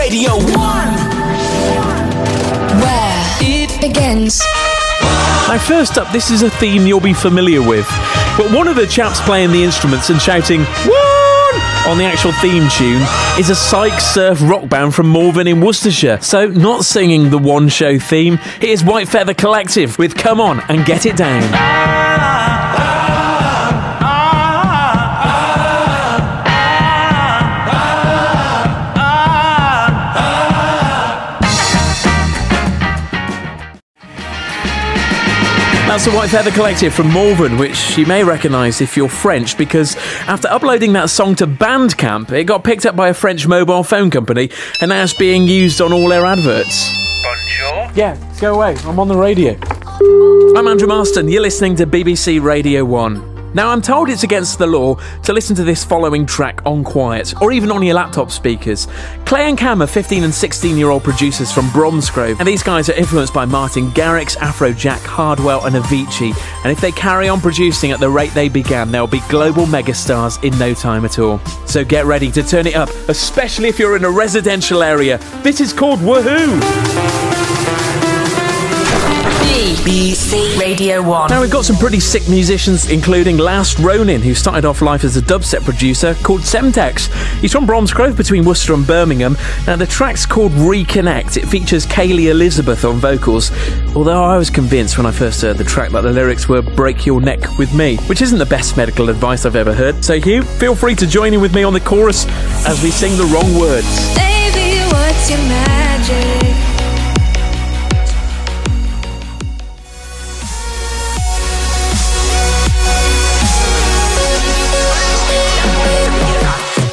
Radio 1, where it begins. Now, first up, this is a theme you'll be familiar with, but one of the chaps playing the instruments and shouting "One" on the actual theme tune is a psych surf rock band from Malvern in Worcestershire. So, not singing the One Show theme, here's White Feather Collective with Come On and Get It Down. That's the White Feather Collective from Malvern, which you may recognise if you're French, because after uploading that song to Bandcamp, it got picked up by a French mobile phone company and now it's being used on all their adverts. Bonjour? Yeah, go away, I'm on the radio. I'm Andrew Marston, you're listening to BBC Radio 1. Now, I'm told it's against the law to listen to this following track on quiet, or even on your laptop speakers. Clay and Cam are 15 and 16-year-old producers from Bromsgrove, and these guys are influenced by Martin Garrix, Afrojack, Hardwell and Avicii, and if they carry on producing at the rate they began, they'll be global megastars in no time at all. So get ready to turn it up, especially if you're in a residential area. This is called Woohoo! BBC Radio 1. Now, we've got some pretty sick musicians, including Last Ronin, who started off life as a dubstep producer called Semtex. He's from Bromsgrove between Worcester and Birmingham. Now, the track's called Reconnect. It features Kaylee Elizabeth on vocals, although I was convinced when I first heard the track that the lyrics were "break your neck with me," which isn't the best medical advice I've ever heard. So Hugh, feel free to join in with me on the chorus as we sing the wrong words. Baby, what's your magic?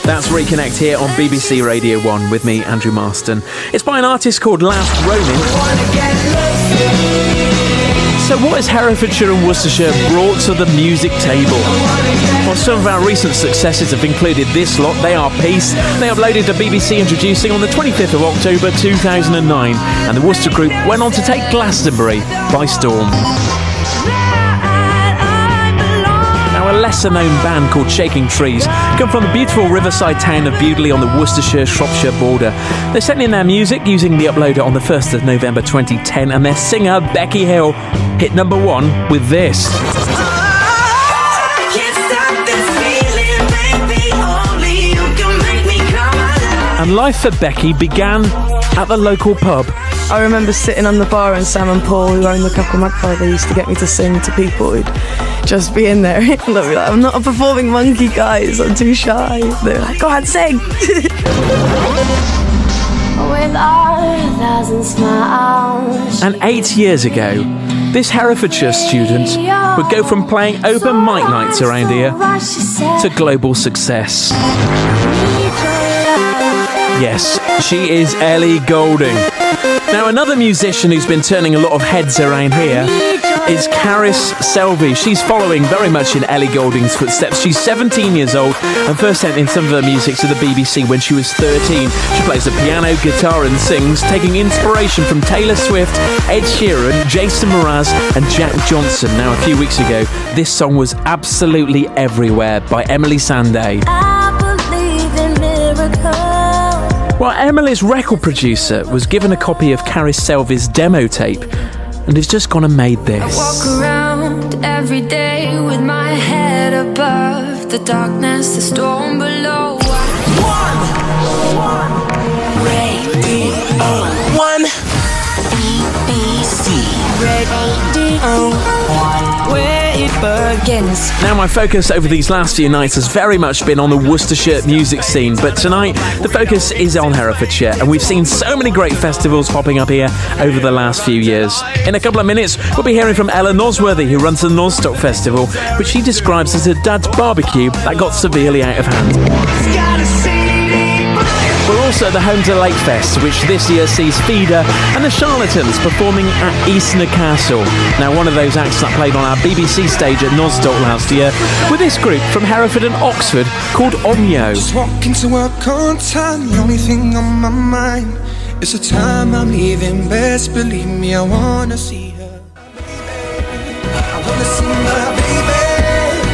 That's Reconnect here on BBC Radio 1 with me, Andrew Marston. It's by an artist called Last Ronin. So what has Herefordshire and Worcestershire brought to the music table? Well, some of our recent successes have included this lot. They are Peace. They uploaded to BBC Introducing on the 25th of October 2009, and the Worcester group went on to take Glastonbury by storm. A lesser-known band called Shaking Trees come from the beautiful riverside town of Bewdley on the Worcestershire-Shropshire border. They sent in their music using the uploader on the 1st of November 2010, and their singer, Becky Hill, hit number 1 with this. And life for Becky began at the local pub. I remember sitting on the bar and Sam and Paul, who owned the Couple Magpie, they used to get me to sing to people who'd just be in there. And they'd be like, I'm not a performing monkey, guys, I'm too shy. They're like, go ahead, sing. With all 1,000 smiles. And 8 years ago, this Herefordshire student would go from playing open mic nights around here to global success. Yes, she is Ellie Goulding. Now, another musician who's been turning a lot of heads around here is Carys Selvey. She's following very much in Ellie Goulding's footsteps. She's 17 years old and first sent in some of her music to the BBC when she was 13. She plays the piano, guitar and sings, taking inspiration from Taylor Swift, Ed Sheeran, Jason Mraz and Jack Johnson. Now, a few weeks ago, this song was absolutely everywhere by Emily Sandé. I believe in miracles. Well, Emily's record producer was given a copy of Carys Selvey's demo tape and has just gone and made this. I walk around every day with my head above the darkness, the storm below. 1 Radio 1 BBC Radio 1, where it begins. Now, my focus over these last few nights has very much been on the Worcestershire music scene, but tonight the focus is on Herefordshire, and we've seen so many great festivals popping up here over the last few years. In a couple of minutes, we'll be hearing from Ella Nosworthy, who runs the Nostock Festival, which she describes as a dad's barbecue that got severely out of hand. We're also the home to Lake Fest, which this year sees Feeder and the Charlatans performing at Eastnor Castle. Now, one of those acts that played on our BBC stage at Nostock last year with this group from Hereford and Oxford called OMYO. Just walking to work on time, the only thing on my mind is the time I'm leaving. Best believe me, I wanna see her. I wanna see my baby.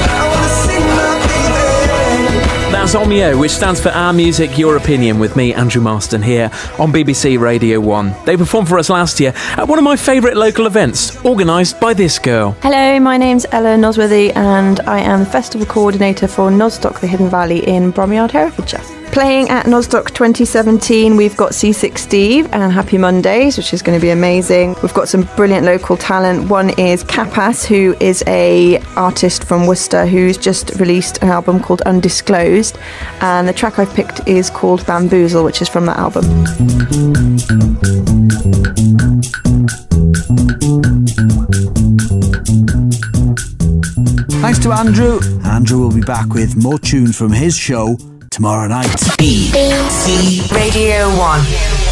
I wanna see my baby. That's OMYO, which stands for Our Music, Your Opinion, with me, Andrew Marston, here on BBC Radio 1. They performed for us last year at one of my favourite local events, organised by this girl. Hello, my name's Ella Nosworthy and I am the Festival Coordinator for Nostock The Hidden Valley in Bromyard, Herefordshire. Playing at Nostock 2017, we've got C6 Steve and Happy Mondays, which is going to be amazing. We've got some brilliant local talent. One is Capas, who is a artist from Worcester who's just released an album called Undisclosed, and the track I've picked is called Bamboozle, which is from that album. Thanks to Andrew. Andrew will be back with more tunes from his show tomorrow night. BBC Radio 1.